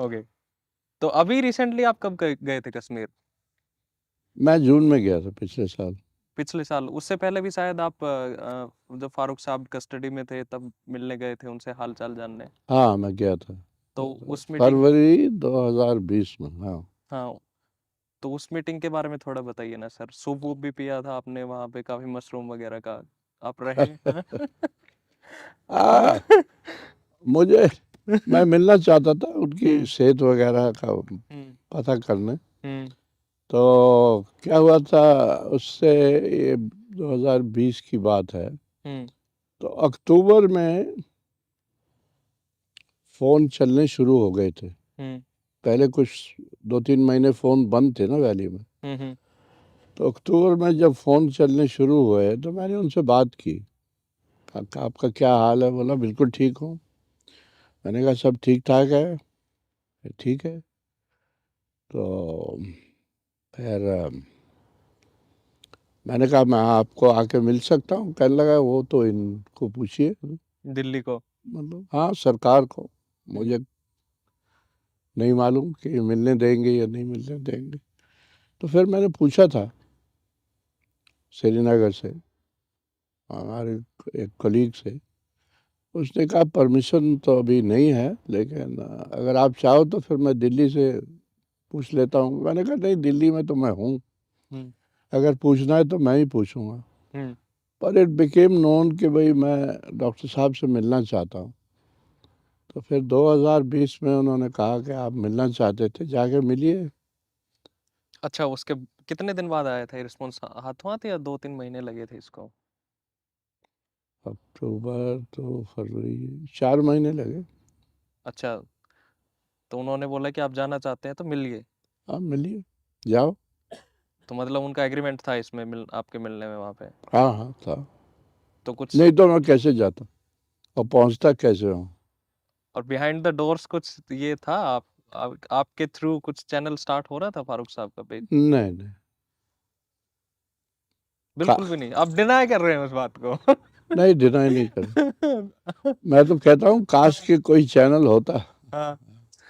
Okay. तो अभी recently आप कब गए थे कश्मीर? मैं जून में गया था पिछले साल। पिछले साल? उससे पहले भी शायद आप जब फारूक साहब कस्टडी में थे तब मिलने गए थे उनसे, हाल चाल जानने। हाँ, मैं गया था तो उस मीटिंग, फरवरी 2020 में। हाँ, हाँ, तो उस मीटिंग के बारे में थोड़ा बताइए ना सर। सूप वूप भी पिया था आपने वहां पे, काफी मशरूम वगैरह का आप रहे? आ, मुझे मैं मिलना चाहता था उनकी हम्म, सेहत वगैरह का हम्म, पता करने। हम्म, तो क्या हुआ था उससे, ये 2020 की बात है। हम्म, तो अक्टूबर में फ़ोन चलने शुरू हो गए थे। हम्म, पहले कुछ 2-3 महीने फ़ोन बंद थे ना वैली में। हम्म, तो अक्टूबर में जब फ़ोन चलने शुरू हुए तो मैंने उनसे बात की। कहा, आपका क्या हाल है? बोला बिल्कुल ठीक हूँ। मैंने कहा सब ठीक ठाक है? ठीक है। तो फिर मैंने कहा मैं आपको आके मिल सकता हूँ? कहने लगा वो तो इनको पूछिए, दिल्ली को। मतलब हाँ सरकार को। हम्म, मुझे नहीं मालूम कि मिलने देंगे या नहीं मिलने देंगे। तो फिर मैंने पूछा था श्रीनगर से हमारे एक कलीग से। उसने कहा परमिशन तो अभी नहीं है, लेकिन अगर आप चाहो तो फिर मैं दिल्ली से पूछ लेता हूँ। मैंने कहा नहीं, दिल्ली में तो मैं हूँ, हम्म, अगर पूछना है तो मैं ही पूछूंगा। हम्म। पर इट बिकेम नोन कि भाई मैं डॉक्टर साहब से मिलना चाहता हूँ। तो फिर 2020 में उन्होंने कहा कि आप मिलना चाहते थे, जाके मिलिए। अच्छा, उसके कितने दिन बाद आया था रिस्पॉन्स हाथों हाथ, या 2-3 महीने लगे थे इसको? अक्टूबर तो फरवरी, 4 महीने लगे। अच्छा, तो उन्होंने बोला कि आप जाना चाहते हैं तो मिलिए। आप मिलिए, जाओ। तो मतलब उनका एग्रीमेंट था इसमें आपके मिलने में वहां पे? हाँ हाँ था। तो कुछ, नहीं तो मैं कैसे जाता और पहुंचता कैसे हूँ? और बिहाइंड द डोर्स कुछ ये था, आपके थ्रू कुछ चैनल स्टार्ट हो रहा था फारूक साहब का पेज? नहीं नहीं। का, बिल्कुल भी नहीं, आप डिनाई कर रहे हैं उस बात को? नहीं डिनाई नहीं कर। मैं तो कहता हूँ काश के कोई चैनल होता। हाँ।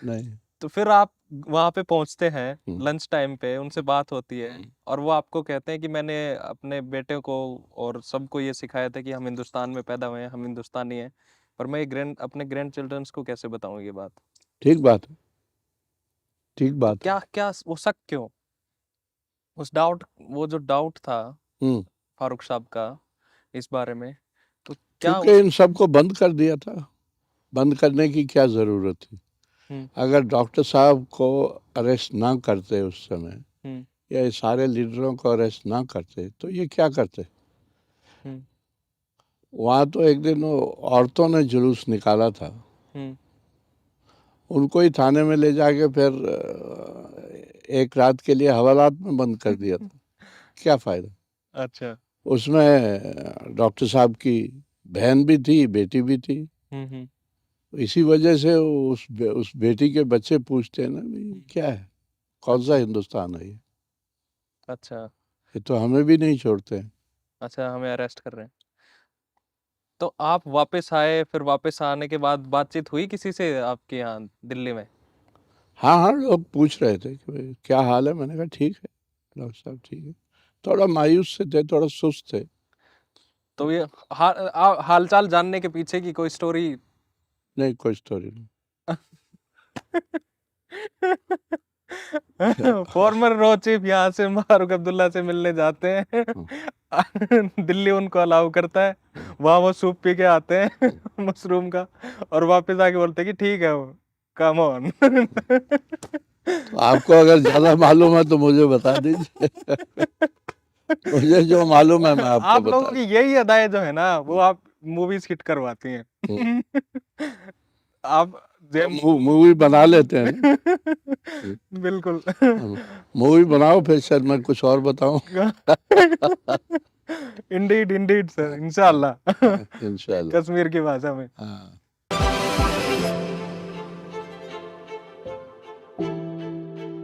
नहीं। तो फिर आप वहां पे पहुंचते हैं, हम्म, लंच टाइम पे उनसे बात होती है, और वो आपको कहते हैं कि मैंने अपने बेटे को और सबको ये सिखाया था कि हम हिंदुस्तान में पैदा हुए हैं, हम हिंदुस्तानी हैं, पर मैं अपने ग्रैंड चिल्ड्रंस को कैसे बताऊं ये बात? ठीक बात है, ठीक तो बात है। क्या क्या वो शक क्यों? उस डाउट, वो जो डाउट था हम्म। फारूक साहब का इस बारे में, तो क्या क्योंकि उस, इन सबको बंद कर दिया था। बंद करने की क्या ज़रूरत थी? हम्म, अगर डॉक्टर साहब को अरेस्ट ना करते उस समय, हम्म, या ये सारे लीडरों को अरेस्ट ना करते, तो ये क्या करते? हम्म, वहाँ तो एक दिन वो औरतों ने जुलूस निकाला था, हम्म, उनको ही थाने में ले जाके फिर एक रात के लिए हवालात में बंद कर दिया था। क्या फ़ायदा? अच्छा, उसमें डॉक्टर साहब की बहन भी थी, बेटी भी थी। हम्म, हम्म, इसी वजह से उस बेटी के बच्चे पूछते हैं ना, भाई क्या है, कौन सा अच्छा, हिंदुस्तान है ये? अच्छा, ये तो हमें भी नहीं छोड़ते हैं। अच्छा, हमें अरेस्ट कर रहे हैं। तो आप वापस आए, फिर वापस आने के बाद बातचीत हुई किसी से आपके यहाँ दिल्ली में? हाँ हाँ, लोग पूछ रहे थे कि भाई क्या हाल है? मैंने कहा ठीक है डॉक्टर साहब, ठीक है। थोड़ा मायूस से थे, थोड़ा सुस्त थे। तो ये हालचाल जानने के पीछे की कोई स्टोरी? नहीं, कोई स्टोरी नहीं। फॉर्मर रो चीफ यहाँ से फारूक अब्दुल्ला से मिलने जाते हैं। हाँ, दिल्ली उनको अलाउ करता है, हाँ, वहां वो सूप पी के आते हैं हाँ। मशरूम का, और वापस आके बोलते हैं कि ठीक है वो, कम ऑन। तो आपको अगर ज़्यादा मालूम है तो मुझे बता दीजिए। मुझे जो मालूम है मैं आपको आप लोगों बता की यही अदाएं जो है ना, वो आप मूवीज हिट करवाती दूँ। हैं। आप तो जेम्स। मूवी बना लेते हैं ना। बिल्कुल। मूवी बनाओ फिर शायद मैं कुछ और बताऊं। इंडीड, इंडीड सर, इंशाल्लाह। इंशाल्लाह। कश्मीर की भाषा में। हाँ।